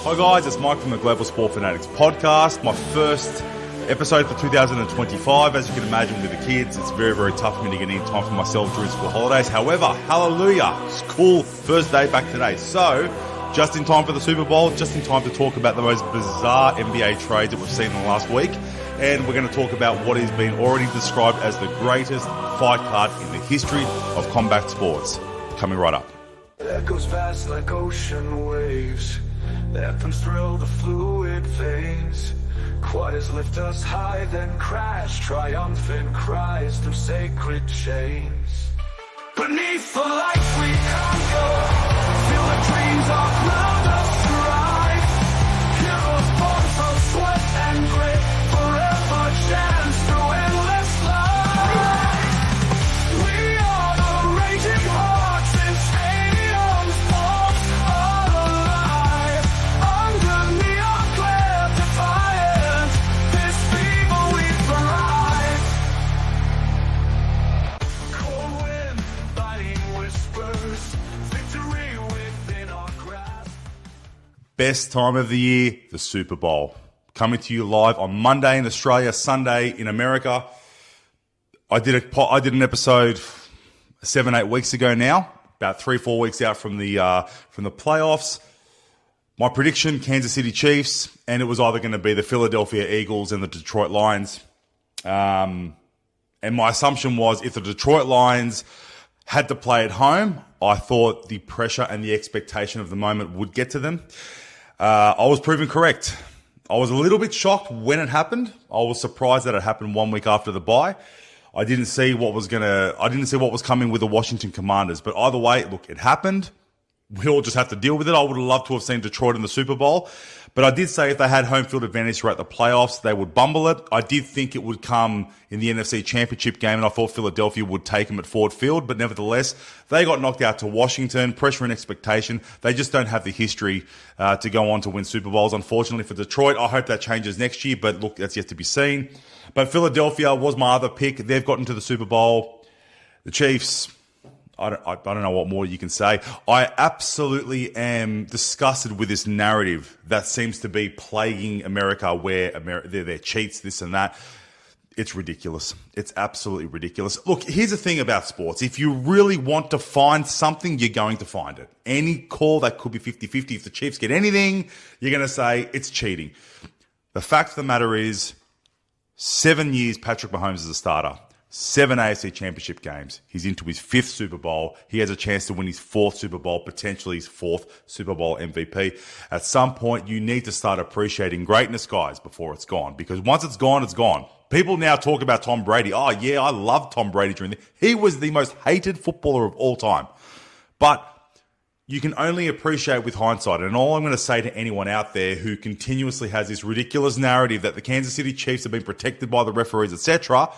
Hi guys, it's Mike from the Global Sport Fanatics podcast. My first episode for 2025. As you can imagine with the kids, it's very, very tough for me to get any time for myself during school holidays. However, hallelujah, school first day back today. So, just in time for the Super Bowl, just in time to talk about the most bizarre NBA trades that we've seen in the last week. And we're going to talk about what has been already described as the greatest fight card in the history of combat sports. Coming right up. That goes fast like ocean waves. The anthems thrill the fluid veins. Choirs lift us high, then crash. Triumphant cries through sacred chains. Beneath the lights we conquer. Feel the dreams are proud of strife. Heroes born from sweat and grit. Forever chance through endless life. We are the raging hearts in stadiums pulse alive. Under neon glare defiant, this fever we thrive. Cold wind, biting whispers, victory within our grasp. Best time of the year, the Super Bowl. Coming to you live on Monday in Australia, Sunday in America. I did an episode 7-8 weeks ago now, about 3-4 weeks out from the playoffs. My prediction: Kansas City Chiefs, and it was either going to be the Philadelphia Eagles and the Detroit Lions. And my assumption was if the Detroit Lions had to play at home, I thought the pressure and the expectation of the moment would get to them. I was proven correct. I was a little bit shocked when it happened. I was surprised that it happened 1 week after the bye. I didn't see what was coming with the Washington Commanders. But either way, look, it happened. We all just have to deal with it. I would have loved to have seen Detroit in the Super Bowl. But I did say if they had home field advantage throughout the playoffs, they would bumble it. I did think it would come in the NFC Championship game, and I thought Philadelphia would take them at Ford Field. But nevertheless, they got knocked out to Washington. Pressure and expectation. They just don't have the history to go on to win Super Bowls, unfortunately, for Detroit. I hope that changes next year, but look, that's yet to be seen. But Philadelphia was my other pick. They've gotten to the Super Bowl. The Chiefs, I don't know what more you can say. I absolutely am disgusted with this narrative that seems to be plaguing America, where they're cheats, this and that. It's ridiculous. It's absolutely ridiculous. Look, here's the thing about sports. If you really want to find something, you're going to find it. Any call that could be 50-50, if the Chiefs get anything, you're going to say it's cheating. The fact of the matter is, 7 years Patrick Mahomes is a starter. 7 AFC Championship games. He's into his 5th Super Bowl. He has a chance to win his 4th Super Bowl, potentially his 4th Super Bowl MVP. At some point, you need to start appreciating greatness, guys, before it's gone. Because once it's gone, it's gone. People now talk about Tom Brady. Oh, yeah, I loved Tom Brady he was the most hated footballer of all time. But you can only appreciate with hindsight. And all I'm going to say to anyone out there who continuously has this ridiculous narrative that the Kansas City Chiefs have been protected by the referees, etc.,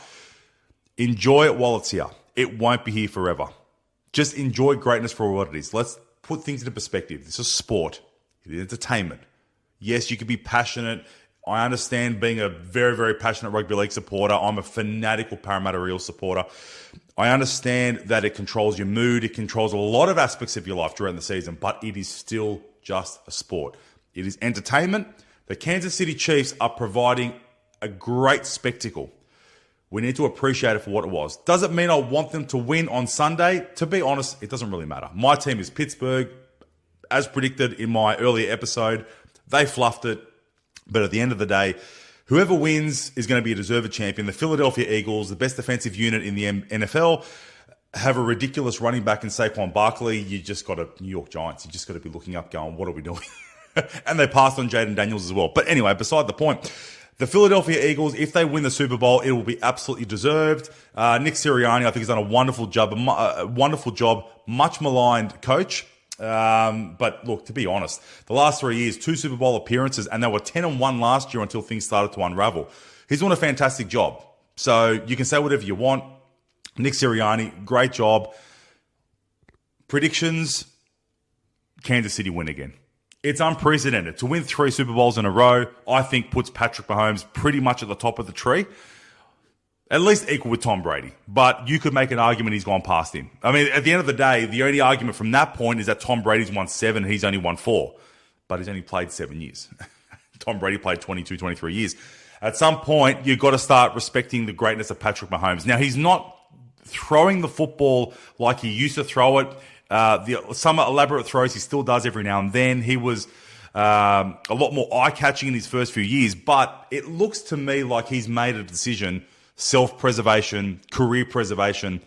enjoy it while it's here. It won't be here forever. Just enjoy greatness for what it is. Let's put things into perspective. This is sport. It is entertainment. Yes, you can be passionate. I understand being a very, very passionate rugby league supporter. I'm a fanatical Parramatta Eels supporter. I understand that it controls your mood. It controls a lot of aspects of your life during the season, but it is still just a sport. It is entertainment. The Kansas City Chiefs are providing a great spectacle. We need to appreciate it for what it was. Does it mean I want them to win on Sunday? To be honest, it doesn't really matter. My team is Pittsburgh. As predicted in my earlier episode, they fluffed it. But at the end of the day, whoever wins is going to be a deserved champion. The Philadelphia Eagles, the best defensive unit in the NFL, have a ridiculous running back in Saquon Barkley. You just got a New York Giants. You just got to be looking up going, what are we doing? And they passed on Jaden Daniels as well. But anyway, beside the point, the Philadelphia Eagles, if they win the Super Bowl, it will be absolutely deserved. Nick Sirianni, I think, has done a wonderful job, much maligned coach. But look, to be honest, the last 3 years, 2 Super Bowl appearances, and they were 10-1 last year until things started to unravel. He's doing a fantastic job. So you can say whatever you want. Nick Sirianni, great job. Predictions, Kansas City win again. It's unprecedented. To win 3 Super Bowls in a row, I think puts Patrick Mahomes pretty much at the top of the tree. At least equal with Tom Brady. But you could make an argument he's gone past him. I mean, at the end of the day, the only argument from that point is that Tom Brady's won 7 and he's only won 4. but he's only played 7 years. Tom Brady played 22, 23 years. At some point, you've got to start respecting the greatness of Patrick Mahomes. Now, he's not throwing the football like he used to throw it. Some elaborate throws he still does every now and then. He was a lot more eye-catching in his first few years, but it looks to me like he's made a decision, self-preservation, career preservation.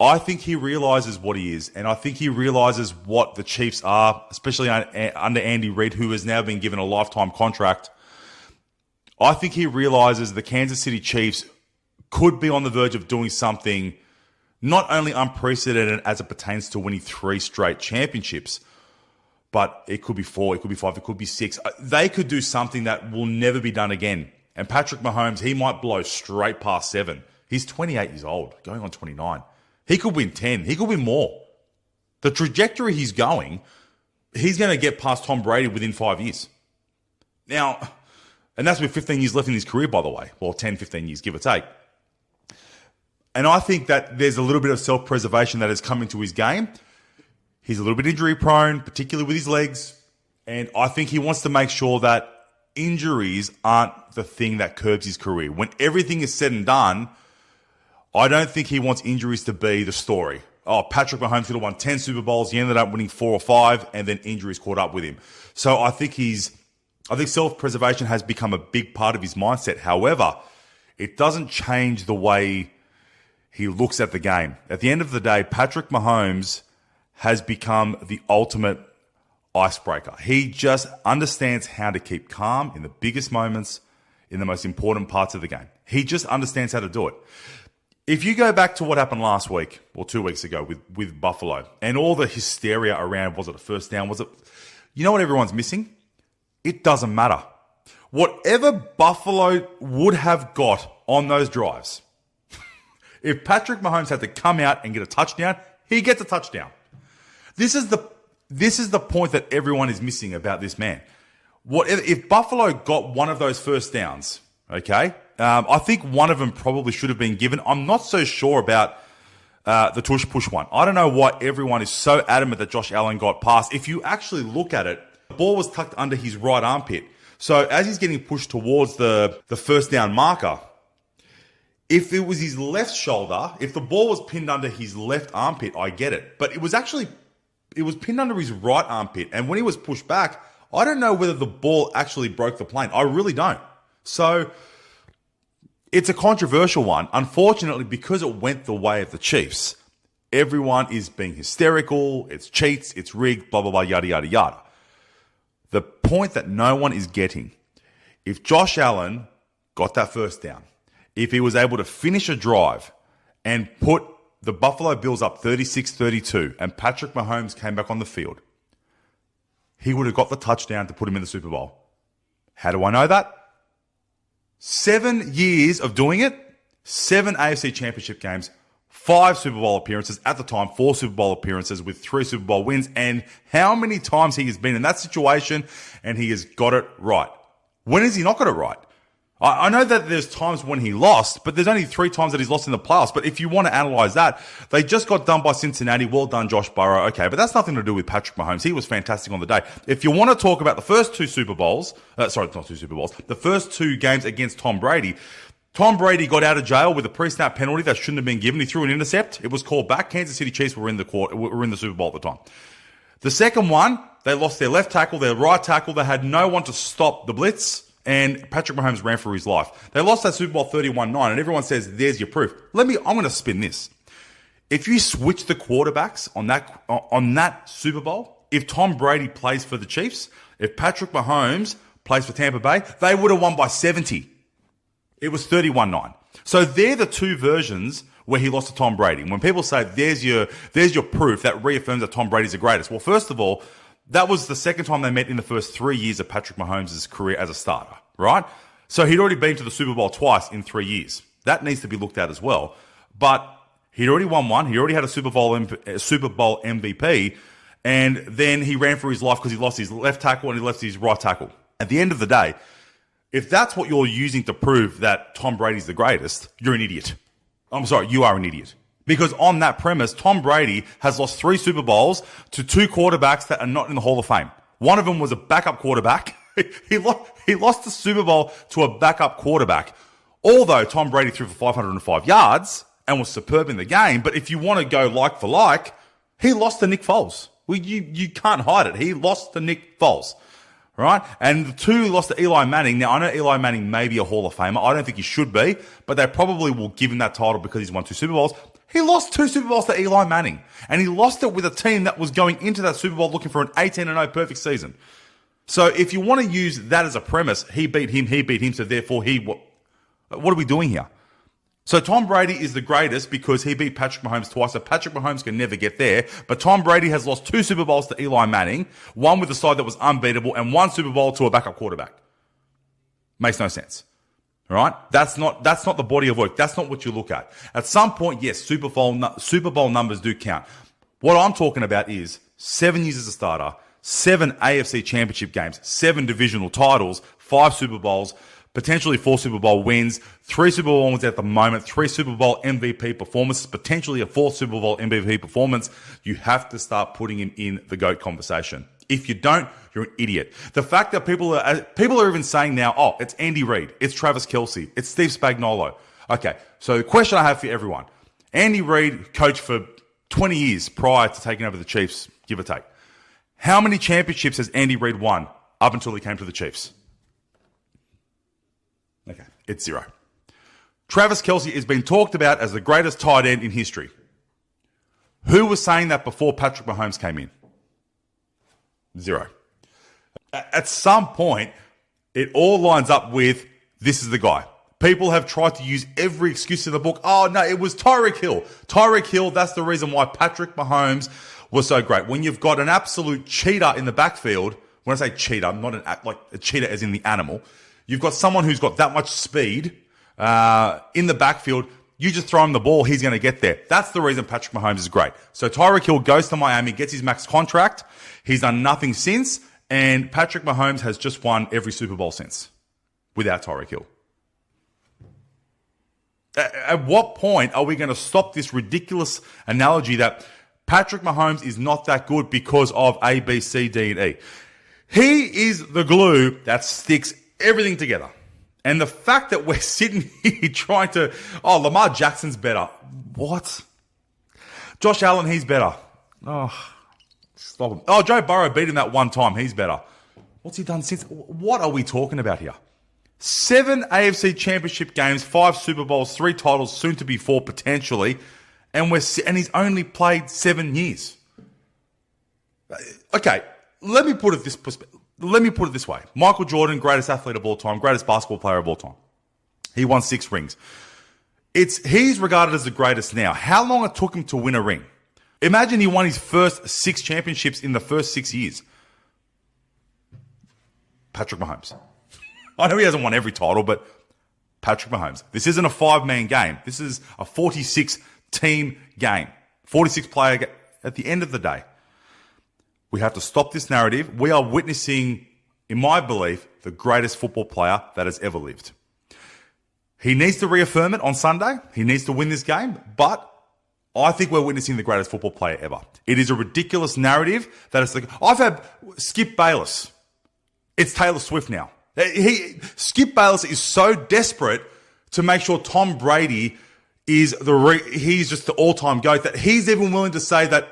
I think he realizes what he is, and I think he realizes what the Chiefs are, especially under Andy Reid, who has now been given a lifetime contract. I think he realizes the Kansas City Chiefs could be on the verge of doing something not only unprecedented as it pertains to winning 3 straight championships, but it could be 4, it could be 5, it could be 6. They could do something that will never be done again. And Patrick Mahomes, he might blow straight past 7. He's 28 years old, going on 29. He could win 10. He could win more. The trajectory he's going, he's going to get past Tom Brady within 5 years. Now, and that's with 15 years left in his career, by the way. Well, 10, 15 years, give or take. And I think that there's a little bit of self-preservation that has come into his game. He's a little bit injury prone, particularly with his legs. And I think he wants to make sure that injuries aren't the thing that curbs his career. When everything is said and done, I don't think he wants injuries to be the story. Oh, Patrick Mahomes could have won 10 Super Bowls. He ended up winning 4 or 5, and then injuries caught up with him. So I think self-preservation has become a big part of his mindset. However, it doesn't change the way he looks at the game. At the end of the day, Patrick Mahomes has become the ultimate icebreaker. He just understands how to keep calm in the biggest moments, in the most important parts of the game. He just understands how to do it. If you go back to what happened last week or 2 weeks ago with Buffalo and all the hysteria around, was it a first down? You know what everyone's missing? It doesn't matter. Whatever Buffalo would have got on those drives, if Patrick Mahomes had to come out and get a touchdown, he gets a touchdown. This is the point that everyone is missing about this man. If Buffalo got one of those first downs, okay, I think one of them probably should have been given. I'm not so sure about the tush push one. I don't know why everyone is so adamant that Josh Allen got past. If you actually look at it, the ball was tucked under his right armpit. So as he's getting pushed towards the first down marker, if it was his left shoulder, if the ball was pinned under his left armpit, I get it. But it was pinned under his right armpit. And when he was pushed back, I don't know whether the ball actually broke the plane. I really don't. So it's a controversial one. Unfortunately, because it went the way of the Chiefs, everyone is being hysterical. It's cheats. It's rigged, blah, blah, blah, yada, yada, yada. The point that no one is getting, if Josh Allen got that first down, if he was able to finish a drive and put the Buffalo Bills up 36-32 and Patrick Mahomes came back on the field, he would have got the touchdown to put him in the Super Bowl. How do I know that? 7 years of doing it, 7 AFC Championship games, 5 Super Bowl appearances, at the time 4 Super Bowl appearances with 3 Super Bowl wins, and how many times he has been in that situation and he has got it right. When has he not got it right? I know that there's times when he lost, but there's only 3 times that he's lost in the playoffs. But if you want to analyze that, they just got done by Cincinnati. Well done, Josh Burrow. Okay, but that's nothing to do with Patrick Mahomes. He was fantastic on the day. If you want to talk about the first 2 Super Bowls, the first 2 games against Tom Brady got out of jail with a pre-snap penalty that shouldn't have been given. He threw an intercept. It was called back. Kansas City Chiefs were in the Super Bowl at the time. The second one, they lost their left tackle, their right tackle. They had no one to stop the blitz. And Patrick Mahomes ran for his life. They lost that Super Bowl 31-9, and everyone says, there's your proof. I'm going to spin this. If you switch the quarterbacks on that Super Bowl, if Tom Brady plays for the Chiefs, if Patrick Mahomes plays for Tampa Bay, they would have won by 70. It was 31-9. So they're the 2 versions where he lost to Tom Brady. When people say, there's your proof that reaffirms that Tom Brady's the greatest. Well, first of all, that was the second time they met in the first 3 years of Patrick Mahomes' career as a starter, right? So he'd already been to the Super Bowl twice in 3 years. That needs to be looked at as well. But he'd already won one. He already had a Super Bowl MVP. And then he ran for his life because he lost his left tackle and he left his right tackle. At the end of the day, if that's what you're using to prove that Tom Brady's the greatest, you're an idiot. I'm sorry, you are an idiot. Because on that premise, Tom Brady has lost 3 Super Bowls to 2 quarterbacks that are not in the Hall of Fame. One of them was a backup quarterback. he lost the Super Bowl to a backup quarterback. Although Tom Brady threw for 505 yards and was superb in the game, but if you want to go like for like, he lost to Nick Foles. Well, you can't hide it. He lost to Nick Foles. Right? And the two lost to Eli Manning. Now, I know Eli Manning may be a Hall of Famer. I don't think he should be, but they probably will give him that title because he's won 2 Super Bowls. He lost 2 Super Bowls to Eli Manning. And he lost it with a team that was going into that Super Bowl looking for an 18-0 perfect season. So if you want to use that as a premise, he beat him, so therefore what are we doing here? So Tom Brady is the greatest because he beat Patrick Mahomes twice, so Patrick Mahomes can never get there. But Tom Brady has lost 2 Super Bowls to Eli Manning, one with a side that was unbeatable, and 1 Super Bowl to a backup quarterback. Makes no sense. All right? That's not the body of work. That's not what you look at. At some point, yes, Super Bowl numbers do count. What I'm talking about is 7 years as a starter, 7 AFC championship games, 7 divisional titles, 5 Super Bowls, potentially 4 Super Bowl wins, 3 Super Bowl wins at the moment, 3 Super Bowl MVP performances, potentially a 4th Super Bowl MVP performance. You have to start putting him in the GOAT conversation. If you don't, you're an idiot. The fact that people are even saying now, oh, it's Andy Reid, it's Travis Kelce, it's Steve Spagnuolo. Okay, so the question I have for everyone. Andy Reid coached for 20 years prior to taking over the Chiefs, give or take. How many championships has Andy Reid won up until he came to the Chiefs? Okay, it's 0. Travis Kelce has been talked about as the greatest tight end in history. Who was saying that before Patrick Mahomes came in? 0. At some point, it all lines up with this is the guy. People have tried to use every excuse in the book. Oh, no, it was Tyreek Hill. Tyreek Hill, that's the reason why Patrick Mahomes was so great. When you've got an absolute cheetah in the backfield, when I say cheetah, not like a cheetah as in the animal, you've got someone who's got that much speed in the backfield. You just throw him the ball, he's going to get there. That's the reason Patrick Mahomes is great. So Tyreek Hill goes to Miami, gets his max contract. He's done nothing since, and Patrick Mahomes has just won every Super Bowl since without Tyreek Hill. At what point are we going to stop this ridiculous analogy that Patrick Mahomes is not that good because of A, B, C, D, and E? He is the glue that sticks everything together. And the fact that we're sitting here trying to, oh, Lamar Jackson's better. What? Josh Allen, he's better. Oh, stop him. Oh, Joe Burrow beat him that one time. He's better. What's he done since? What are we talking about here? 7 AFC championship games, 5 Super Bowls, 3 titles, soon to be 4 potentially. And he's only played 7 years. Okay, let me put it this way. Michael Jordan, greatest athlete of all time, greatest basketball player of all time. He won 6 rings. He's regarded as the greatest now. How long it took him to win a ring? Imagine he won his first 6 championships in the first 6 years. Patrick Mahomes. I know he hasn't won every title, but Patrick Mahomes. This isn't a 5-man game. This is a 46-team game. 46-player at the end of the day. We have to stop this narrative. We are witnessing, in my belief, the greatest football player that has ever lived. He needs to reaffirm it on Sunday. He needs to win this game. But I think we're witnessing the greatest football player ever. It is a ridiculous narrative that it's like, I've had Skip Bayless. It's Taylor Swift now. Skip Bayless is so desperate to make sure Tom Brady is he's just the all-time GOAT that he's even willing to say that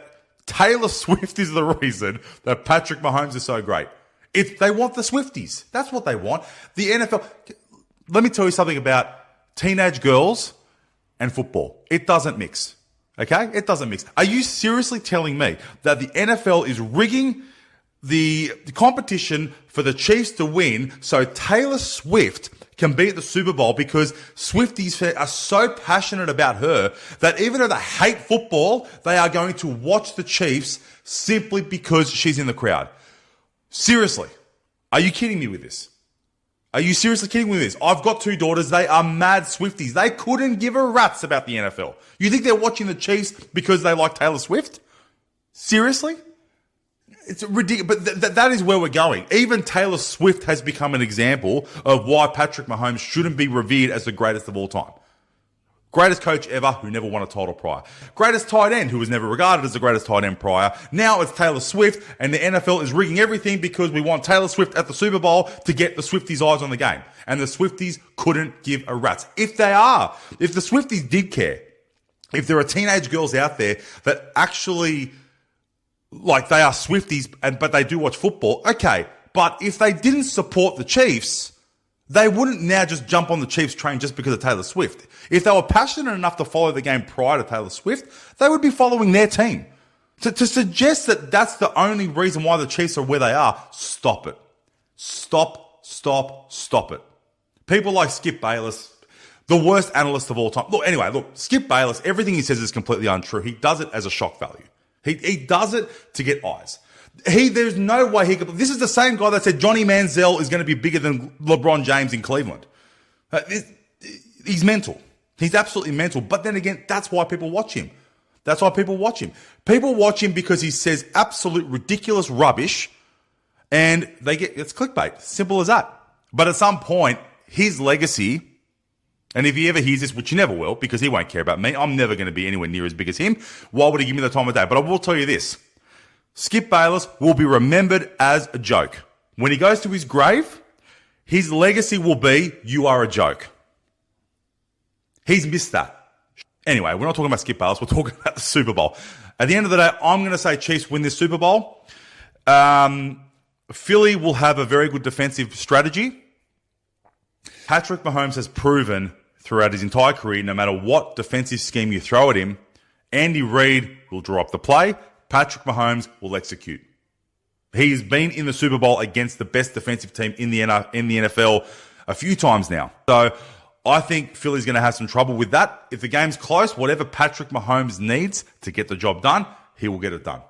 Taylor Swift is the reason that Patrick Mahomes is so great. They want the Swifties. That's what they want. The NFL, let me tell you something about teenage girls and football. It doesn't mix. Okay? It doesn't mix. Are you seriously telling me that the NFL is rigging the competition for the Chiefs to win so Taylor Swift can be at the Super Bowl because Swifties are so passionate about her that even though they hate football, they are going to watch the Chiefs simply because she's in the crowd? Seriously. Are you kidding me with this? Are you seriously kidding me with this? I've got 2 daughters. They are mad Swifties. They couldn't give a rat's about the NFL. You think they're watching the Chiefs because they like Taylor Swift? Seriously? It's ridiculous, but that is where we're going. Even Taylor Swift has become an example of why Patrick Mahomes shouldn't be revered as the greatest of all time. Greatest coach ever who never won a title prior. Greatest tight end who was never regarded as the greatest tight end prior. Now it's Taylor Swift, and the NFL is rigging everything because we want Taylor Swift at the Super Bowl to get the Swifties' eyes on the game. And the Swifties couldn't give a rat's. If the Swifties did care, if there are teenage girls out there that actually, like, they are Swifties, but they do watch football, okay. But if they didn't support the Chiefs, they wouldn't now just jump on the Chiefs train just because of Taylor Swift. If they were passionate enough to follow the game prior to Taylor Swift, they would be following their team. To suggest that that's the only reason why the Chiefs are where they are, stop it. Stop it. People like Skip Bayless, the worst analyst of all time. Look, Skip Bayless, everything he says is completely untrue. He does it as a shock value. He does it to get eyes. There's no way he could. This is the same guy that said Johnny Manziel is going to be bigger than LeBron James in Cleveland. He's mental. He's absolutely mental. But then again, that's why people watch him. People watch him because he says absolute ridiculous rubbish, and it's clickbait. Simple as that. But at some point, his legacy, and if he ever hears this, which he never will, because he won't care about me, I'm never going to be anywhere near as big as him. Why would he give me the time of day? But I will tell you this. Skip Bayless will be remembered as a joke. When he goes to his grave, his legacy will be, you are a joke. He's missed that. Anyway, we're not talking about Skip Bayless. We're talking about the Super Bowl. At the end of the day, I'm going to say Chiefs win this Super Bowl. Philly will have a very good defensive strategy. Patrick Mahomes has proven throughout his entire career, no matter what defensive scheme you throw at him, Andy Reid will draw up the play. Patrick Mahomes will execute. He's been in the Super Bowl against the best defensive team in the NFL a few times now. So I think Philly's going to have some trouble with that. If the game's close, whatever Patrick Mahomes needs to get the job done, he will get it done.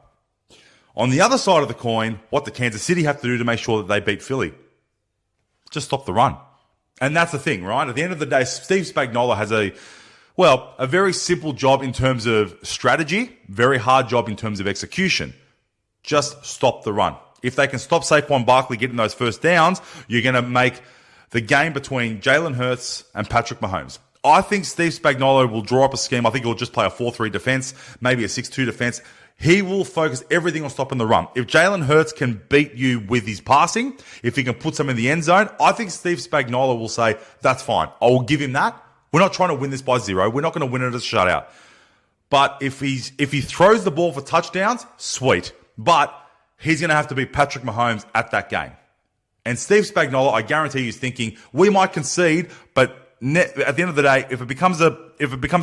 On the other side of the coin, what the Kansas City have to do to make sure that they beat Philly? Just stop the run. And that's the thing, right? At the end of the day, Steve Spagnuolo has a very simple job in terms of strategy, very hard job in terms of execution. Just stop the run. If they can stop Saquon Barkley getting those first downs, you're going to make the game between Jalen Hurts and Patrick Mahomes. I think Steve Spagnuolo will draw up a scheme. I think he'll just play a 4-3 defense, maybe a 6-2 defense. He will focus everything on stopping the run. If Jalen Hurts can beat you with his passing, if he can put some in the end zone, I think Steve Spagnuolo will say, that's fine. I will give him that. We're not trying to win this by 0. We're not going to win it as a shutout. But if he throws the ball for touchdowns, sweet. But he's going to have to beat Patrick Mahomes at that game. And Steve Spagnuolo, I guarantee you, is thinking, we might concede, but at the end of the day, if it becomes a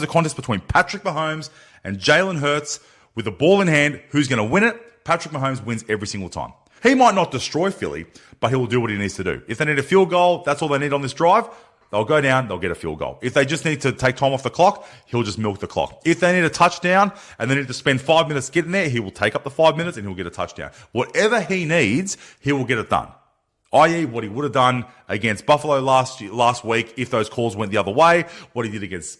contest between Patrick Mahomes and Jalen Hurts with the ball in hand, who's going to win it? Patrick Mahomes wins every single time. He might not destroy Philly, but he will do what he needs to do. If they need a field goal, that's all they need on this drive. They'll go down, they'll get a field goal. If they just need to take time off the clock, he'll just milk the clock. If they need a touchdown and they need to spend 5 minutes getting there, he will take up the 5 minutes and he'll get a touchdown. Whatever he needs, he will get it done. I.e. what he would have done against Buffalo last week if those calls went the other way, what he did against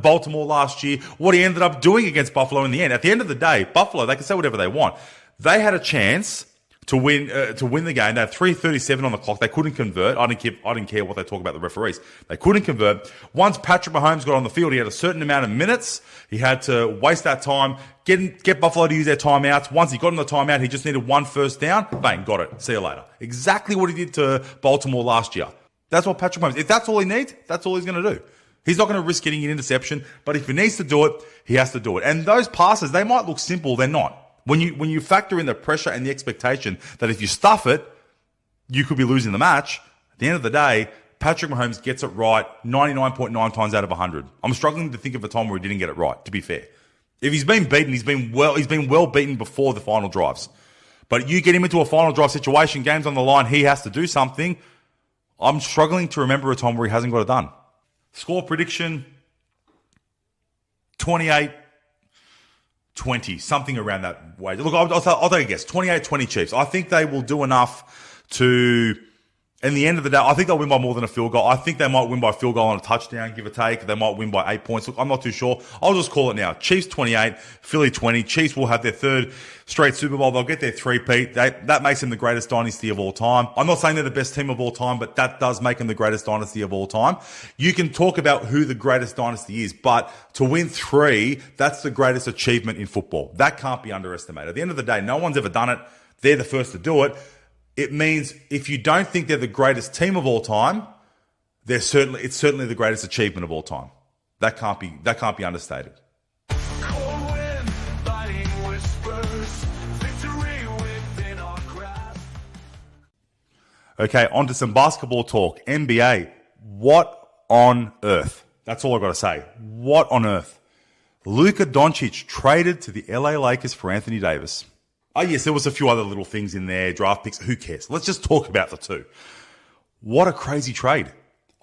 Baltimore last year, what he ended up doing against Buffalo in the end. At the end of the day, Buffalo, they can say whatever they want. They had a chance to win the game. They had 3:37 on the clock. They couldn't convert. I didn't care what they talk about the referees. They couldn't convert. Once Patrick Mahomes got on the field, he had a certain amount of minutes. He had to waste that time, get Buffalo to use their timeouts. Once he got on the timeout, he just needed one first down. Bang, got it. See you later. Exactly what he did to Baltimore last year. That's what Patrick Mahomes, if that's all he needs, that's all he's going to do. He's not going to risk getting an interception, but if he needs to do it, he has to do it. And those passes, they might look simple, they're not. When you factor in the pressure and the expectation that if you stuff it, you could be losing the match, at the end of the day, Patrick Mahomes gets it right 99.9 times out of 100. I'm struggling to think of a time where he didn't get it right, to be fair. If he's been beaten, he's been well beaten before the final drives. But you get him into a final drive situation, game's on the line, he has to do something. I'm struggling to remember a time where he hasn't got it done. Score prediction, 28-20, something around that way. Look, I'll take a guess. 28-20 Chiefs. I think they will do enough to In the end of the day, I think they'll win by more than a field goal. I think they might win by a field goal and a touchdown, give or take. They might win by 8 points. Look, I'm not too sure. I'll just call it now. Chiefs 28, Philly 20. Chiefs will have their third straight Super Bowl. They'll get their three-peat. That makes them the greatest dynasty of all time. I'm not saying they're the best team of all time, but that does make them the greatest dynasty of all time. You can talk about who the greatest dynasty is, but to win 3, that's the greatest achievement in football. That can't be underestimated. At the end of the day, no one's ever done it. They're the first to do it. It means if you don't think they're the greatest team of all time, it's certainly the greatest achievement of all time. That can't be understated. Cold wind, biting whispers, victory within our grasp. Okay, on to some basketball talk. NBA. What on earth? That's all I've got to say. What on earth? Luka Doncic traded to the LA Lakers for Anthony Davis. Oh, yes, there was a few other little things in there, draft picks. Who cares? Let's just talk about the two. What a crazy trade.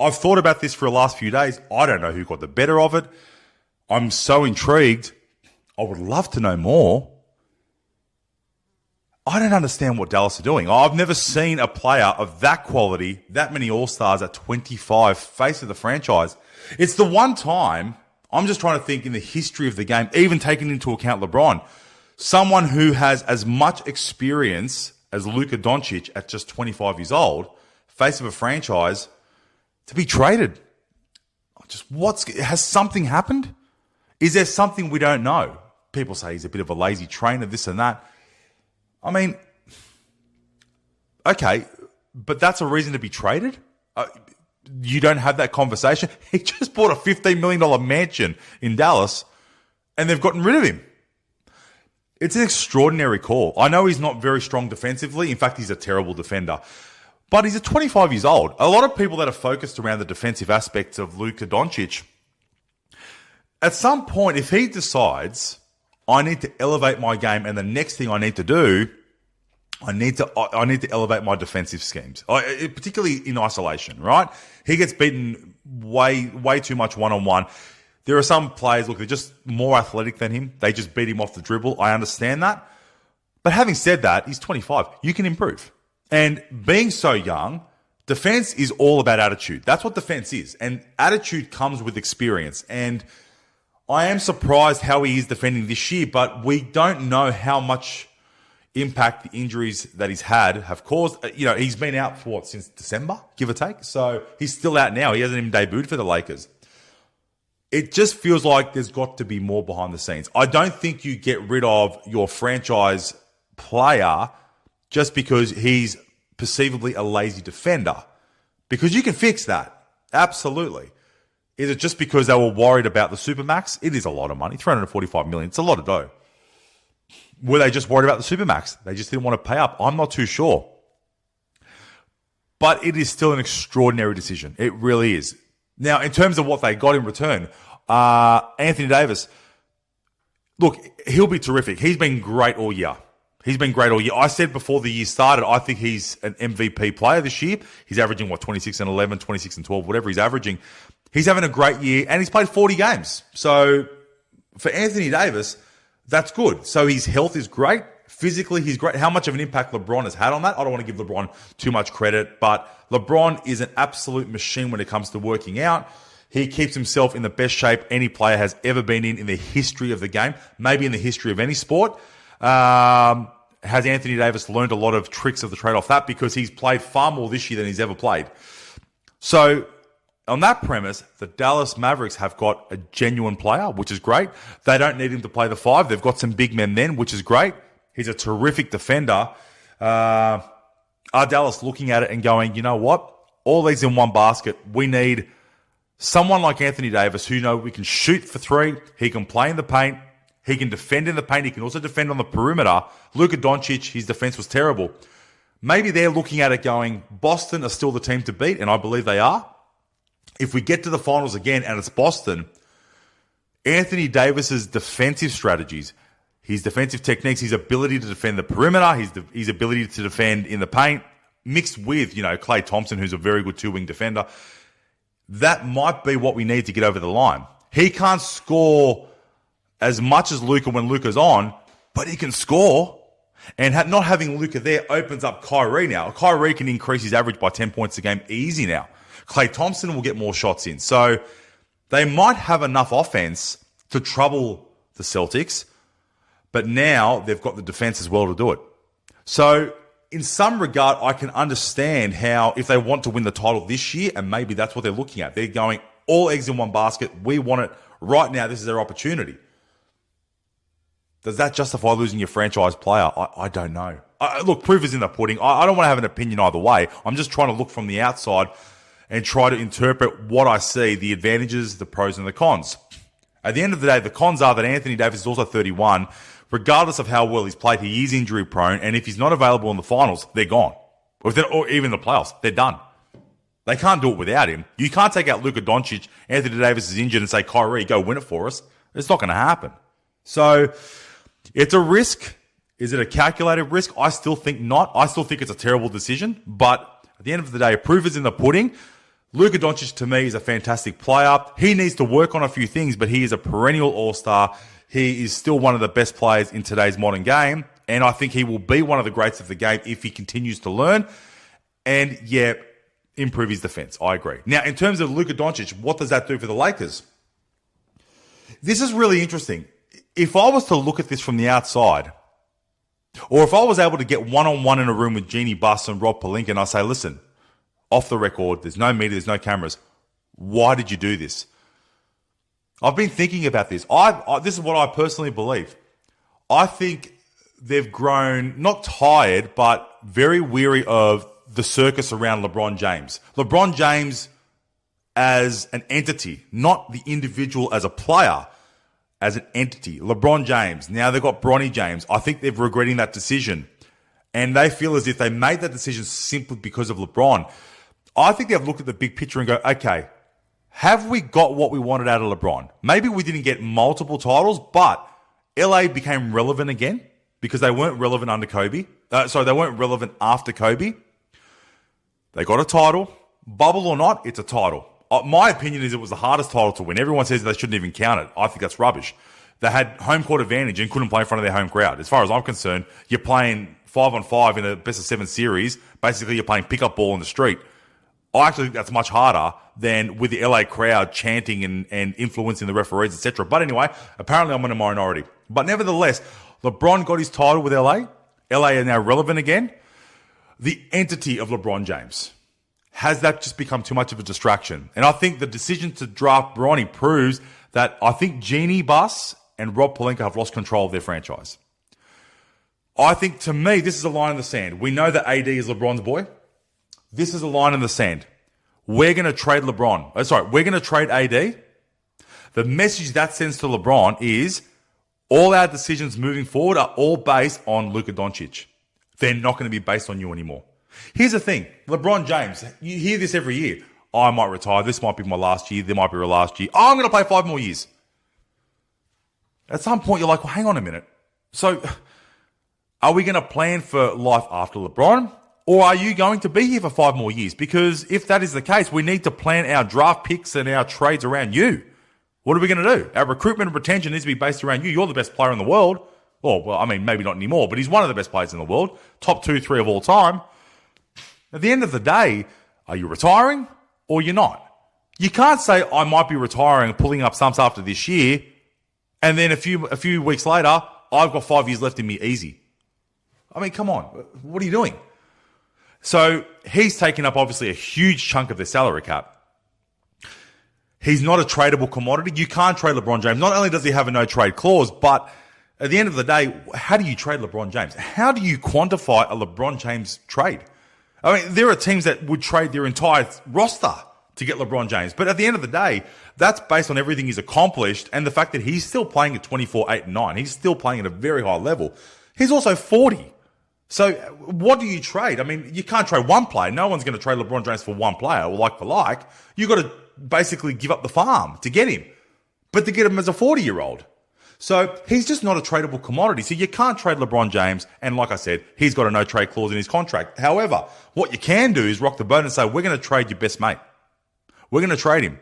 I've thought about this for the last few days. I don't know who got the better of it. I'm so intrigued. I would love to know more. I don't understand what Dallas are doing. I've never seen a player of that quality, that many All-Stars at 25, face of the franchise. It's the one time, I'm just trying to think in the history of the game, even taking into account LeBron, someone who has as much experience as Luka Doncic at just 25 years old, face of a franchise, to be traded. Has something happened? Is there something we don't know? People say he's a bit of a lazy trainer, this and that. I mean, okay, but that's a reason to be traded? You don't have that conversation? He just bought a $15 million mansion in Dallas, and they've gotten rid of him. It's an extraordinary call. I know he's not very strong defensively. In fact, he's a terrible defender. But he's 25 years old. A lot of people that are focused around the defensive aspects of Luka Doncic, at some point, if he decides, I need to elevate my game, and the next thing I need to do, I need to elevate my defensive schemes, particularly in isolation, right? He gets beaten way too much one-on-one. There are some players, look, they're just more athletic than him. They just beat him off the dribble. I understand that. But having said that, he's 25. You can improve. And being so young, defense is all about attitude. That's what defense is. And attitude comes with experience. And I am surprised how he is defending this year, but we don't know how much impact the injuries that he's had have caused. He's been out for since December, give or take. So he's still out now. He hasn't even debuted for the Lakers. It just feels like there's got to be more behind the scenes. I don't think you get rid of your franchise player just because he's perceivably a lazy defender. Because you can fix that. Absolutely. Is it just because they were worried about the Supermax? It is a lot of money. $345 million. It's a lot of dough. Were they just worried about the Supermax? They just didn't want to pay up. I'm not too sure. But it is still an extraordinary decision. It really is. Now, in terms of what they got in return, Anthony Davis, look, he'll be terrific. He's been great all year. I said before the year started, I think he's an MVP player this year. He's averaging, 26 and 11, 26 and 12, whatever he's averaging. He's having a great year, and he's played 40 games. So for Anthony Davis, that's good. So his health is great. Physically, he's great. How much of an impact LeBron has had on that? I don't want to give LeBron too much credit, but LeBron is an absolute machine when it comes to working out. He keeps himself in the best shape any player has ever been in the history of the game, maybe in the history of any sport. Has Anthony Davis learned a lot of tricks of the trade off that? Because he's played far more this year than he's ever played. So on that premise, the Dallas Mavericks have got a genuine player, which is great. They don't need him to play the 5. They've got some big men then, which is great. He's a terrific defender. Are Dallas looking at it and going, you know what? All these in one basket. We need someone like Anthony Davis who we can shoot for 3. He can play in the paint. He can defend in the paint. He can also defend on the perimeter. Luka Doncic, his defense was terrible. Maybe they're looking at it going, Boston are still the team to beat, and I believe they are. If we get to the finals again and it's Boston, Anthony Davis's defensive strategies, his defensive techniques, his ability to defend the perimeter, his ability to defend in the paint, mixed with, Klay Thompson, who's a very good 2-wing defender, that might be what we need to get over the line. He can't score as much as Luka when Luka's on, but he can score. And not having Luka there opens up Kyrie now. Kyrie can increase his average by 10 points a game easy now. Klay Thompson will get more shots in. So they might have enough offense to trouble the Celtics, but now they've got the defense as well to do it. So in some regard, I can understand how if they want to win the title this year, and maybe that's what they're looking at, they're going all eggs in one basket. We want it right now. This is their opportunity. Does that justify losing your franchise player? I don't know. Look, proof is in the pudding. I don't want to have an opinion either way. I'm just trying to look from the outside and try to interpret what I see, the advantages, the pros, and the cons. At the end of the day, the cons are that Anthony Davis is also 31. Regardless of how well he's played, he is injury prone, and if he's not available in the finals, they're gone. Or even the playoffs, they're done. They can't do it without him. You can't take out Luka Doncic, Anthony Davis is injured, and say, Kyrie, go win it for us. It's not going to happen. So it's a risk. Is it a calculated risk? I still think not. I still think it's a terrible decision. But at the end of the day, proof is in the pudding. Luka Doncic, to me, is a fantastic player. He needs to work on a few things, but he is a perennial all-star. He is still one of the best players in today's modern game. And I think he will be one of the greats of the game if he continues to learn. And, yeah, improve his defense. I agree. Now, in terms of Luka Doncic, what does that do for the Lakers? This is really interesting. If I was to look at this from the outside, or if I was able to get one-on-one in a room with Jeannie Buss and Rob Pelinka, and I say, listen, off the record, there's no media, there's no cameras. Why did you do this? I've been thinking about this. This is what I personally believe. I think they've grown, not tired, but very weary of the circus around LeBron James. LeBron James as an entity, not the individual as a player, as an entity. LeBron James. Now they've got Bronny James. I think they're regretting that decision. And they feel as if they made that decision simply because of LeBron. I think they've looked at the big picture and go, okay, have we got what we wanted out of LeBron? Maybe we didn't get multiple titles, but LA became relevant again because they weren't relevant under Kobe. They weren't relevant after Kobe. They got a title. Bubble or not, it's a title. My opinion is it was the hardest title to win. Everyone says they shouldn't even count it. I think that's rubbish. They had home court advantage and couldn't play in front of their home crowd. As far as I'm concerned, you're playing 5-on-5 in a best-of-7 series. Basically, you're playing pickup ball in the street. I actually think that's much harder than with the LA crowd chanting and influencing the referees, etc. But anyway, apparently I'm in a minority. But nevertheless, LeBron got his title with LA. LA are now relevant again. The entity of LeBron James. Has that just become too much of a distraction? And I think the decision to draft Bronny proves that I think Jeannie Buss and Rob Pelinka have lost control of their franchise. I think, to me, this is a line in the sand. We know that AD is LeBron's boy. This is a line in the sand. We're going to trade LeBron. We're going to trade AD. The message that sends to LeBron is all our decisions moving forward are all based on Luka Doncic. They're not going to be based on you anymore. Here's the thing. LeBron James, you hear this every year. I might retire. This might be my last year. There might be my last year. I'm going to play 5 more years. At some point, you're like, well, hang on a minute. So are we going to plan for life after LeBron? Or are you going to be here for 5 more years? Because if that is the case, we need to plan our draft picks and our trades around you. What are we going to do? Our recruitment and retention needs to be based around you. You're the best player in the world. Oh, well, I mean, maybe not anymore, but he's one of the best players in the world. Top 2, 3 of all time. At the end of the day, are you retiring or you're not? You can't say, I might be retiring and pulling up stumps after this year, and then a few weeks later, I've got 5 years left in me easy. I mean, come on. What are you doing? So he's taken up, obviously, a huge chunk of their salary cap. He's not a tradable commodity. You can't trade LeBron James. Not only does he have a no-trade clause, but at the end of the day, how do you trade LeBron James? How do you quantify a LeBron James trade? I mean, there are teams that would trade their entire roster to get LeBron James. But at the end of the day, that's based on everything he's accomplished and the fact that he's still playing at 24, 8, and 9. He's still playing at a very high level. He's also 40. So what do you trade? I mean, you can't trade one player. No one's going to trade LeBron James for one player or like for like. You've got to basically give up the farm to get him. But to get him as a 40-year-old. So he's just not a tradable commodity. So you can't trade LeBron James. And like I said, he's got a no-trade clause in his contract. However, what you can do is rock the boat and say, we're going to trade your best mate. We're going to trade him.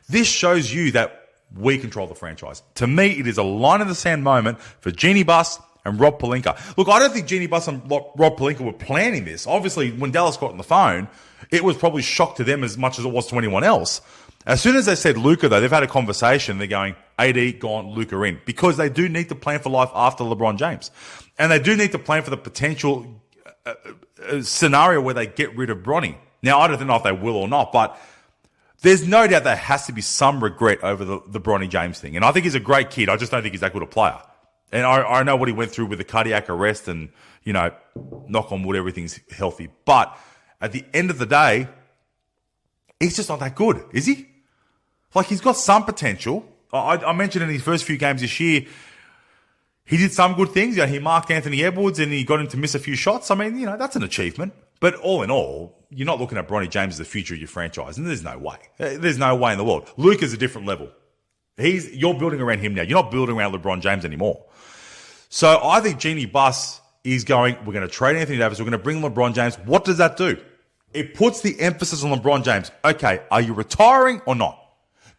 This shows you that we control the franchise. To me, it is a line in the sand moment for Jeannie Buss and Rob Pelinka. Look, I don't think Jeannie Buss and Rob Pelinka were planning this. Obviously, when Dallas got on the phone, it was probably shock to them as much as it was to anyone else. As soon as they said Luka, though, they've had a conversation. They're going, AD gone, Luka in. Because they do need to plan for life after LeBron James. And they do need to plan for the potential scenario where they get rid of Bronny. Now, I don't know if they will or not, but there's no doubt there has to be some regret over the Bronny James thing. And I think he's a great kid. I just don't think he's that good a player. And I know what he went through with the cardiac arrest and, knock on wood, everything's healthy. But at the end of the day, he's just not that good, is he? Like, he's got some potential. I mentioned in his first few games this year, he did some good things. He marked Anthony Edwards and he got him to miss a few shots. I mean, that's an achievement. But all in all, you're not looking at Bronny James as the future of your franchise. And there's no way. There's no way in the world. Luka's a different level. You're building around him now. You're not building around LeBron James anymore. So I think Jeannie Buss is going, we're going to trade Anthony Davis. We're going to bring LeBron James. What does that do? It puts the emphasis on LeBron James. Okay, are you retiring or not?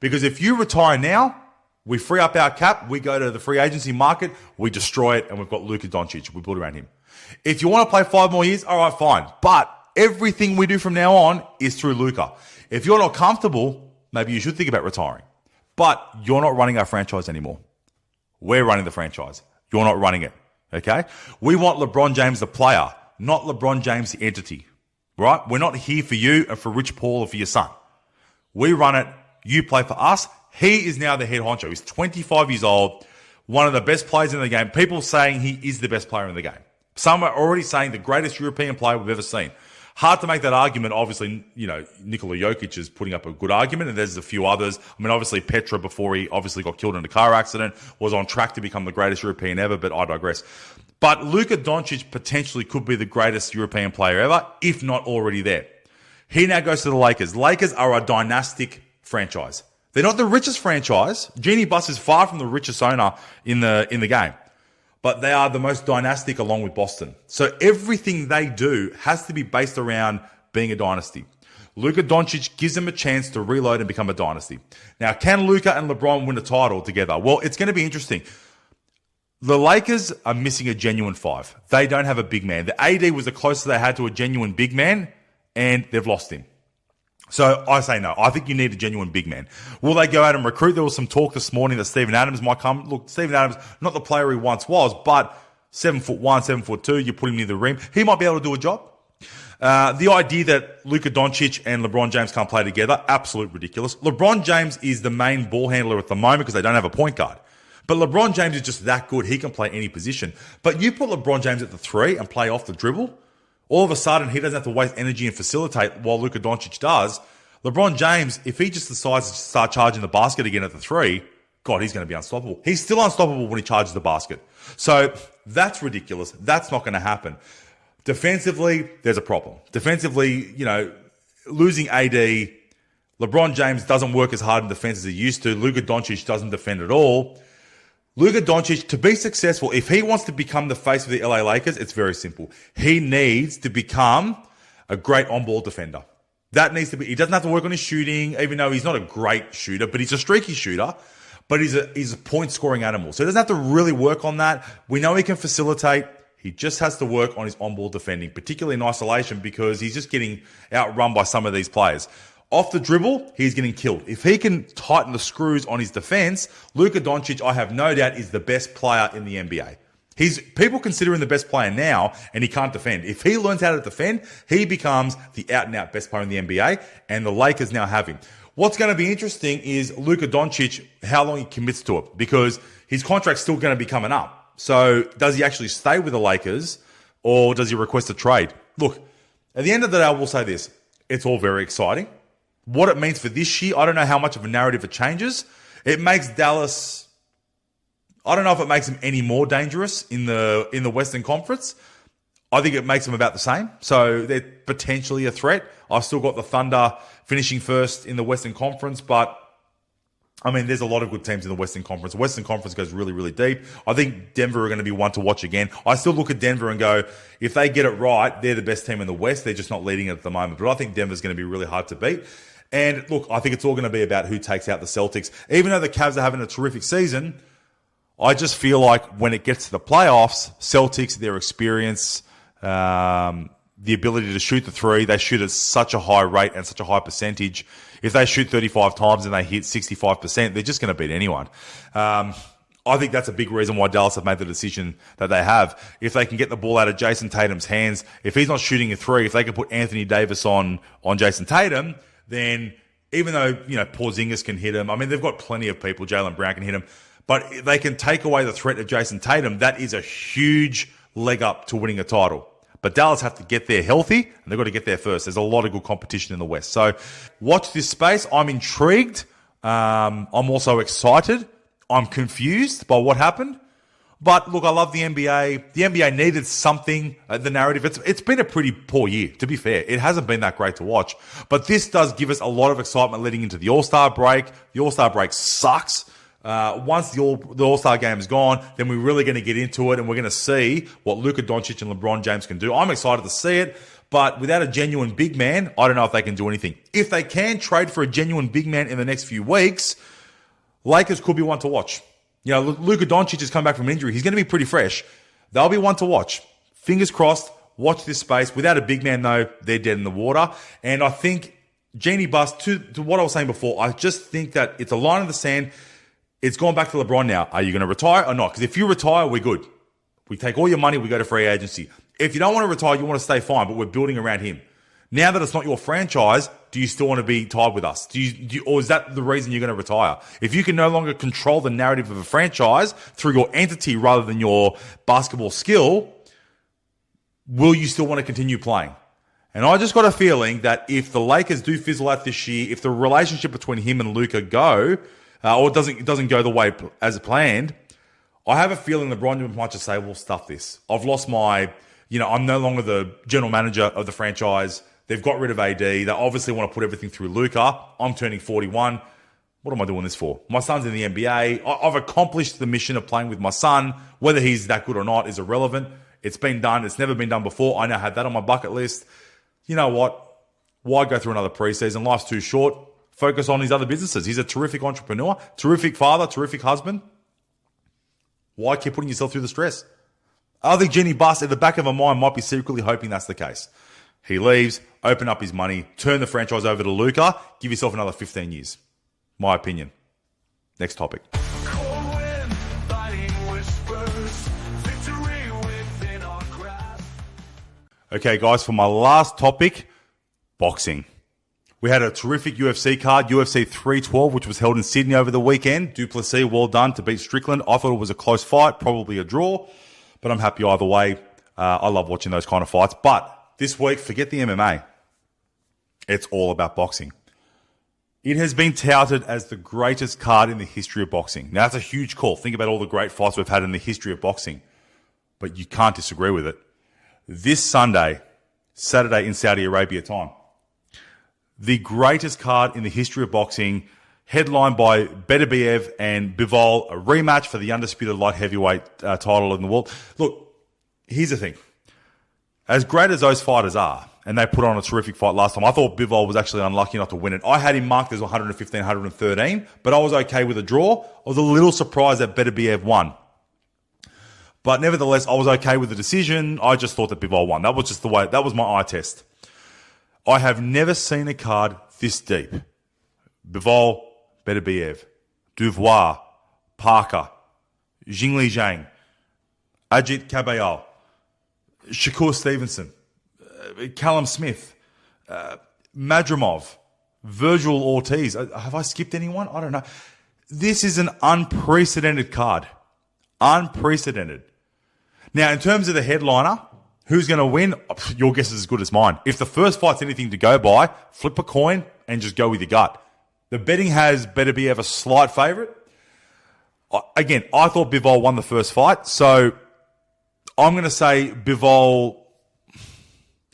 Because if you retire now, we free up our cap, we go to the free agency market, we destroy it, and we've got Luka Doncic. We build around him. If you want to play 5 more years, all right, fine. But everything we do from now on is through Luka. If you're not comfortable, maybe you should think about retiring. But you're not running our franchise anymore. We're running the franchise. You're not running it, okay? We want LeBron James the player, not LeBron James the entity, right? We're not here for you and for Rich Paul or for your son. We run it. You play for us. He is now the head honcho. He's 25 years old, one of the best players in the game. People saying he is the best player in the game. Some are already saying the greatest European player we've ever seen. Hard to make that argument. Obviously, Nikola Jokic is putting up a good argument, and there's a few others. I mean, obviously, Petra, before he obviously got killed in a car accident, was on track to become the greatest European ever, but I digress. But Luka Doncic potentially could be the greatest European player ever, if not already there. He now goes to the Lakers. Lakers are a dynastic franchise. They're not the richest franchise. Jeannie Buss is far from the richest owner in the game. But they are the most dynastic along with Boston. So everything they do has to be based around being a dynasty. Luka Doncic gives them a chance to reload and become a dynasty. Now, can Luka and LeBron win a title together? Well, it's going to be interesting. The Lakers are missing a genuine 5. They don't have a big man. The AD was the closest they had to a genuine big man, and they've lost him. So I say no. I think you need a genuine big man. Will they go out and recruit? There was some talk this morning that Steven Adams might come. Look, Steven Adams, not the player he once was, but 7'1", 7'2", you put him near the rim. He might be able to do a job. The idea that Luka Doncic and LeBron James can't play together, absolute ridiculous. LeBron James is the main ball handler at the moment because they don't have a point guard. But LeBron James is just that good. He can play any position. But you put LeBron James at the 3 and play off the dribble, all of a sudden, he doesn't have to waste energy and facilitate while Luka Doncic does. LeBron James, if he just decides to start charging the basket again at the 3, God, he's going to be unstoppable. He's still unstoppable when he charges the basket. So that's ridiculous. That's not going to happen. Defensively, there's a problem. Defensively, losing AD, LeBron James doesn't work as hard in defense as he used to. Luka Doncic doesn't defend at all. Luka Doncic, to be successful, if he wants to become the face of the LA Lakers, it's very simple. He needs to become a great on-ball defender. That needs to be, he doesn't have to work on his shooting, even though he's not a great shooter, but he's a streaky shooter, but he's a point-scoring animal. So he doesn't have to really work on that. We know he can facilitate. He just has to work on his on-ball defending, particularly in isolation, because he's just getting outrun by some of these players. Off the dribble, he's getting killed. If he can tighten the screws on his defense, Luka Doncic, I have no doubt, is the best player in the NBA. People consider him the best player now, and he can't defend. If he learns how to defend, he becomes the out-and-out best player in the NBA, and the Lakers now have him. What's going to be interesting is Luka Doncic, how long he commits to it, because his contract's still going to be coming up. So does he actually stay with the Lakers, or does he request a trade? Look, at the end of the day, I will say this. It's all very exciting. What it means for this year, I don't know how much of a narrative it changes. It makes Dallas, I don't know if it makes them any more dangerous in the Western Conference. I think it makes them about the same. So they're potentially a threat. I've still got the Thunder finishing first in the Western Conference, but I mean, there's a lot of good teams in the Western Conference. The Western Conference goes really, really deep. I think Denver are going to be one to watch again. I still look at Denver and go, if they get it right, they're the best team in the West. They're just not leading it at the moment. But I think Denver's going to be really hard to beat. And look, I think it's all going to be about who takes out the Celtics. Even though the Cavs are having a terrific season, I just feel like when it gets to the playoffs, Celtics, their experience, the ability to shoot the three, they shoot at such a high rate and such a high percentage. If they shoot 35 times and they hit 65%, they're just going to beat anyone. I think that's a big reason why Dallas have made the decision that they have. If they can get the ball out of Jason Tatum's hands, if he's not shooting a three, if they can put Anthony Davis on Jason Tatum, then even though, Porzingis can hit him, I mean, they've got plenty of people, Jaylen Brown can hit him, but if they can take away the threat of Jason Tatum, that is a huge leg up to winning a title. But Dallas have to get there healthy, and they've got to get there first. There's a lot of good competition in the West. So watch this space. I'm intrigued. I'm also excited. I'm confused by what happened. But look, I love the NBA. The NBA needed something, the narrative. It's been a pretty poor year, to be fair. It hasn't been that great to watch. But this does give us a lot of excitement leading into the All-Star break. The All-Star break sucks. Once the All-Star game is gone, then we're really going to get into it, and we're going to see what Luka Doncic and LeBron James can do. I'm excited to see it, but without a genuine big man, I don't know if they can do anything. If they can trade for a genuine big man in the next few weeks, Lakers could be one to watch. Luka Doncic has come back from injury. He's going to be pretty fresh. They'll be one to watch. Fingers crossed. Watch this space. Without a big man, though, they're dead in the water. And I think, Genie Bus, to what I was saying before, I just think that it's a line in the sand. It's gone back to LeBron now. Are you going to retire or not? Because if you retire, we're good. We take all your money, we go to free agency. If you don't want to retire, you want to stay, fine, but we're building around him. Now that it's not your franchise, do you still want to be tied with us? Or is that the reason you're going to retire? If you can no longer control the narrative of a franchise through your entity rather than your basketball skill, will you still want to continue playing? And I just got a feeling that if the Lakers do fizzle out this year, if the relationship between him and Luka or it doesn't go the way as planned, I have a feeling LeBron might just say, well, stuff this. I've lost I'm no longer the general manager of the franchise. They've got rid of AD. They obviously want to put everything through Luka. I'm turning 41. What am I doing this for? My son's in the NBA. I've accomplished the mission of playing with my son. Whether he's that good or not is irrelevant. It's been done. It's never been done before. I now have that on my bucket list. You know what? Why go through another preseason? Life's too short. Focus on his other businesses. He's a terrific entrepreneur, terrific father, terrific husband. Why keep putting yourself through the stress? I think Jenny Buss, at the back of her mind, might be secretly hoping that's the case. He leaves, open up his money, turn the franchise over to Luka, give yourself another 15 years. My opinion. Next topic. Okay, guys, for my last topic, boxing. We had a terrific UFC card, UFC 312, which was held in Sydney over the weekend. Duplessis, well done to beat Strickland. I thought it was a close fight, probably a draw, but I'm happy either way. I love watching those kind of fights. But this week, forget the MMA. It's all about boxing. It has been touted as the greatest card in the history of boxing. Now, that's a huge call. Think about all the great fights we've had in the history of boxing. But you can't disagree with it. This Saturday in Saudi Arabia time, the greatest card in the history of boxing, headlined by Beterbiev and Bivol, a rematch for the undisputed light heavyweight title in the world. Look, here's the thing. As great as those fighters are, and they put on a terrific fight last time, I thought Bivol was actually unlucky not to win it. I had him marked as 115, 113, but I was okay with a draw. I was a little surprised that Beterbiev won. But nevertheless, I was okay with the decision. I just thought that Bivol won. That was just the way, that was my eye test. I have never seen a card this deep. Bivol, Beterbiev, Duvois, Parker, Jingli Zhang, Ajit Kabayal, Shakur Stevenson, Callum Smith, Madrimov, Virgil Ortiz. Have I skipped anyone? I don't know. This is an unprecedented card. Unprecedented. Now, in terms of the headliner, who's going to win? Your guess is as good as mine. If the first fight's anything to go by, flip a coin and just go with your gut. The betting has Beterbiev a slight favourite. Again, I thought Bivol won the first fight, so I'm going to say Bivol.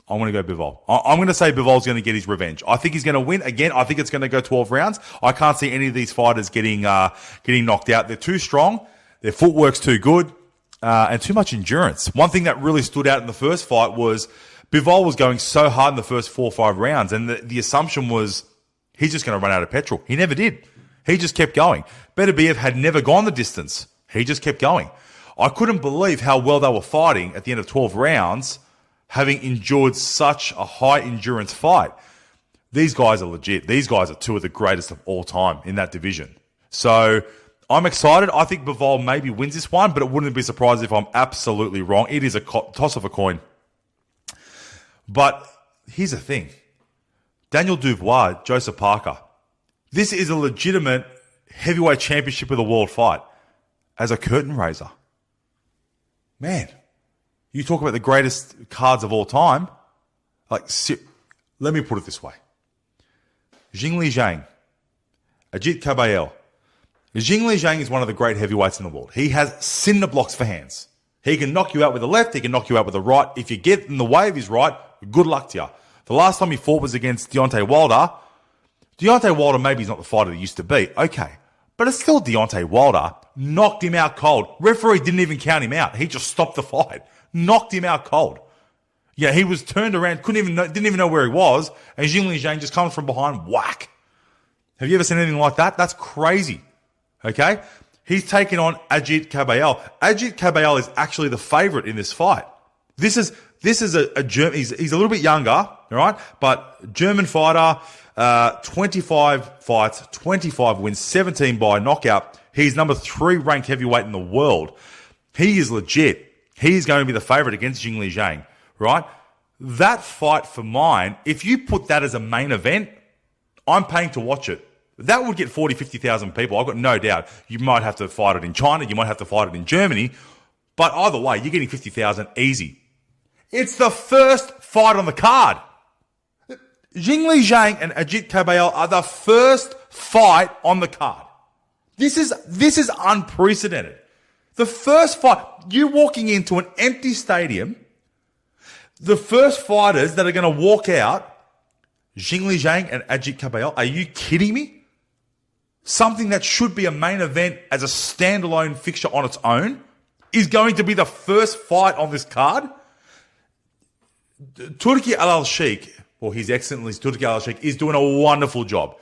I'm going to go Bivol. I'm going to say Bivol's going to get his revenge. I think he's going to win. Again, I think it's going to go 12 rounds. I can't see any of these fighters getting knocked out. They're too strong. Their footwork's too good. And too much endurance. One thing that really stood out in the first fight was Bivol was going so hard in the first 4 or 5 rounds, and the assumption was he's just going to run out of petrol. He never did. He just kept going. Beterbiev had never gone the distance He just kept going. I couldn't believe how well they were fighting at the end of 12 rounds, having endured such a high endurance fight. These guys are legit. These guys are two of the greatest of all time in that division. So I'm excited. I think Bivol maybe wins this one, but it wouldn't be surprised if I'm absolutely wrong. It is a toss of a coin. But here's the thing. Daniel Dubois, Joseph Parker. This is a legitimate heavyweight championship of the world fight as a curtain raiser. Man, you talk about the greatest cards of all time. Let me put it this way. Jingli Zhang, Ajit Kabayel. Jingli Zhang is one of the great heavyweights in the world. He has cinder blocks for hands. He can knock you out with the left. He can knock you out with the right. If you get in the way of his right, good luck to you. The last time he fought was against Deontay Wilder. Deontay Wilder maybe he's not the fighter he used to be. Okay. But it's still Deontay Wilder. Knocked him out cold. Referee didn't even count him out. He just stopped the fight. Knocked him out cold. Yeah, he was turned around, didn't even know where he was, and Jingli Zhang just comes from behind, whack. Have you ever seen anything like that? That's crazy. Okay? He's taken on Ajit Kabayel. Ajit Kabayel is actually the favorite in this fight. This is a German, he's a little bit younger, all right? But German fighter, 25 fights, 25 wins, 17 by knockout. He's number 3 ranked heavyweight in the world. He is legit. He's going to be the favorite against Jingli Zhang, right? That fight for mine, if you put that as a main event, I'm paying to watch it. That would get 40, 50,000 people. I've got no doubt. You might have to fight it in China. You might have to fight it in Germany. But either way, you're getting 50,000 easy. It's the first fight on the card. Jingli Zhang and Ajit Kabayel are the first fight on the card. This is unprecedented. The first fight, you're walking into an empty stadium. The first fighters that are going to walk out, Jingli Zhang and Ajit Kabayel. Are you kidding me? Something that should be a main event as a standalone fixture on its own is going to be the first fight on this card. Turki Al-Sheikh, or His Excellency Turki Al-Sheikh, is doing a wonderful job.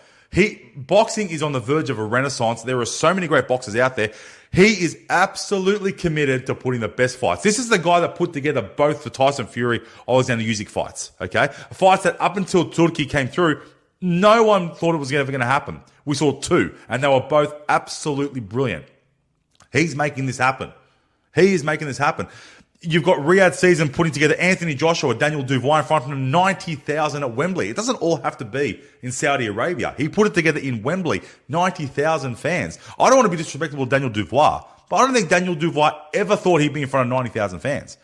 Boxing is on the verge of a renaissance. There are so many great boxers out there. He is absolutely committed to putting the best fights. This is the guy that put together both the Tyson Fury, Alexander Usyk fights, okay? Fights that up until Turki came through, no one thought it was ever going to happen. We saw 2, and they were both absolutely brilliant. He's making this happen. He is making this happen. You've got Riyadh Season putting together Anthony Joshua, Daniel Dubois in front of him, 90,000 at Wembley. It doesn't all have to be in Saudi Arabia. He put it together in Wembley, 90,000 fans. I don't want to be disrespectful to Daniel Dubois, but I don't think Daniel Dubois ever thought he'd be in front of 90,000 fans.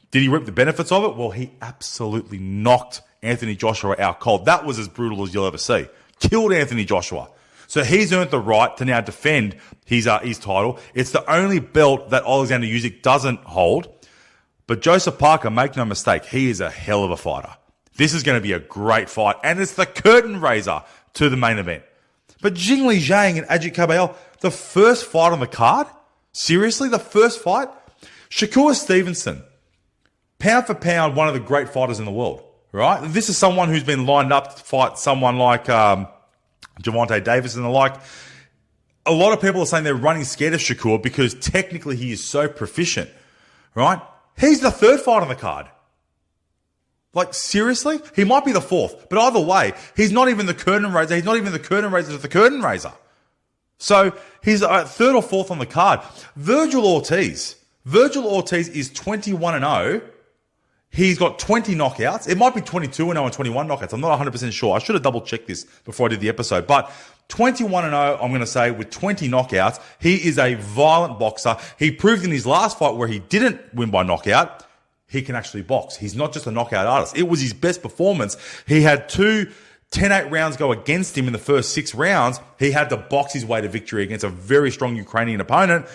Did he reap the benefits of it? Well, he absolutely knocked Anthony Joshua out cold. That was as brutal as you'll ever see. Killed Anthony Joshua. So he's earned the right to now defend his title. It's the only belt that Alexander Usyk doesn't hold. But Joseph Parker, make no mistake, he is a hell of a fighter. This is going to be a great fight, and it's the curtain raiser to the main event. But Jingli Zhang and Ajit Kabayel, the first fight on the card? Seriously, the first fight? Shakur Stevenson, pound for pound, one of the great fighters in the world, right? This is someone who's been lined up to fight someone like Gervonta Davis and the like. A lot of people are saying they're running scared of Shakur because technically he is so proficient, right? He's the third fight on the card. Like, seriously? He might be the fourth, but either way, he's not even the curtain raiser. He's not even the curtain raiser to the curtain raiser. So he's third or fourth on the card. Virgil Ortiz is 21-0. He's got 20 knockouts. It might be 22-0 and 21 knockouts. I'm not 100% sure. I should have double checked this before I did the episode. But 21-0, I'm going to say, with 20 knockouts. He is a violent boxer. He proved in his last fight where he didn't win by knockout, he can actually box. He's not just a knockout artist. It was his best performance. He had 10-8 rounds go against him in the first 6 rounds. He had to box his way to victory against a very strong Ukrainian opponent,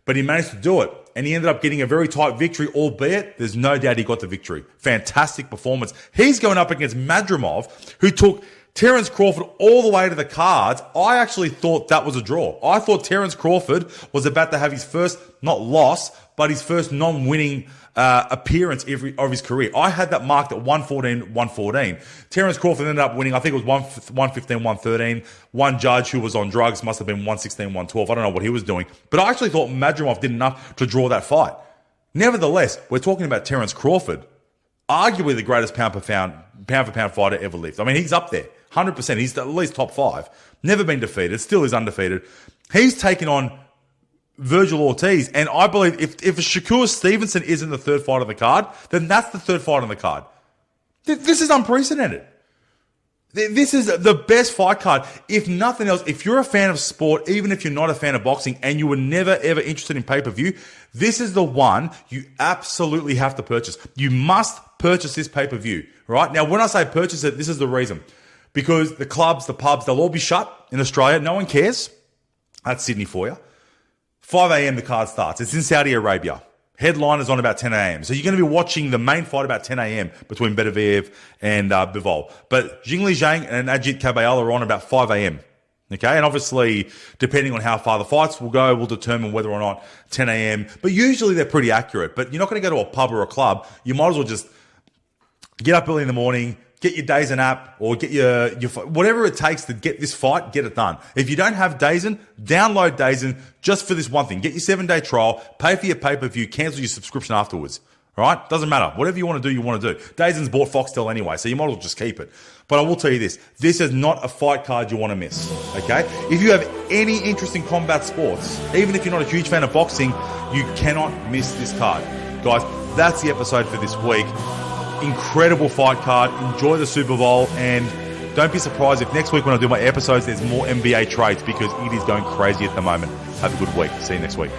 but he managed to do it. And he ended up getting a very tight victory, albeit there's no doubt he got the victory. Fantastic performance. He's going up against Madrimov, who took Terence Crawford all the way to the cards, I actually thought that was a draw. I thought Terence Crawford was about to have his first, not loss, but his first non-winning appearance of his career. I had that marked at 114. Terence Crawford ended up winning, I think it was 115, 113. One judge who was on drugs must have been 116, 112. I don't know what he was doing. But I actually thought Madrimov did enough to draw that fight. Nevertheless, we're talking about Terence Crawford, arguably the greatest pound for pound fighter ever lived. I mean, he's up there, 100%. He's at least top 5. Never been defeated, still is undefeated. He's taken on Virgil Ortiz, and I believe if Shakur Stevenson isn't the third fight on the card, then that's the third fight on the card. This is unprecedented. This is the best fight card. If nothing else, if you're a fan of sport, even if you're not a fan of boxing, and you were never ever interested in pay-per-view, this is the one you absolutely have to purchase. You must purchase this pay-per-view, right? Now, when I say purchase it, this is the reason. Because the clubs, the pubs, they'll all be shut in Australia. No one cares. That's Sydney for you. 5 a.m. the card starts. It's in Saudi Arabia. Headline is on about 10 a.m. So you're going to be watching the main fight about 10 a.m. between Beterbiev and Bivol. But Jingli Zhang and Ajit Kabayal are on about 5 a.m. Okay, and obviously, depending on how far the fights will go, will determine whether or not 10 a.m. But usually they're pretty accurate. But you're not going to go to a pub or a club. You might as well just get up early in the morning, get your DAZN app, or get your whatever it takes to get this fight, get it done. If you don't have DAZN, download DAZN just for this one thing. Get your 7-day trial, pay for your pay-per-view, cancel your subscription afterwards. All right? Doesn't matter. Whatever you want to do, you want to do. DAZN's bought Foxtel anyway, so you might as well just keep it. But I will tell you this. This is not a fight card you want to miss. Okay? If you have any interest in combat sports, even if you're not a huge fan of boxing, you cannot miss this card. Guys, that's the episode for this week. Incredible fight card. Enjoy the Super Bowl, and don't be surprised if next week when I do my episodes, there's more NBA trades because it is going crazy at the moment. Have a good week. See you next week.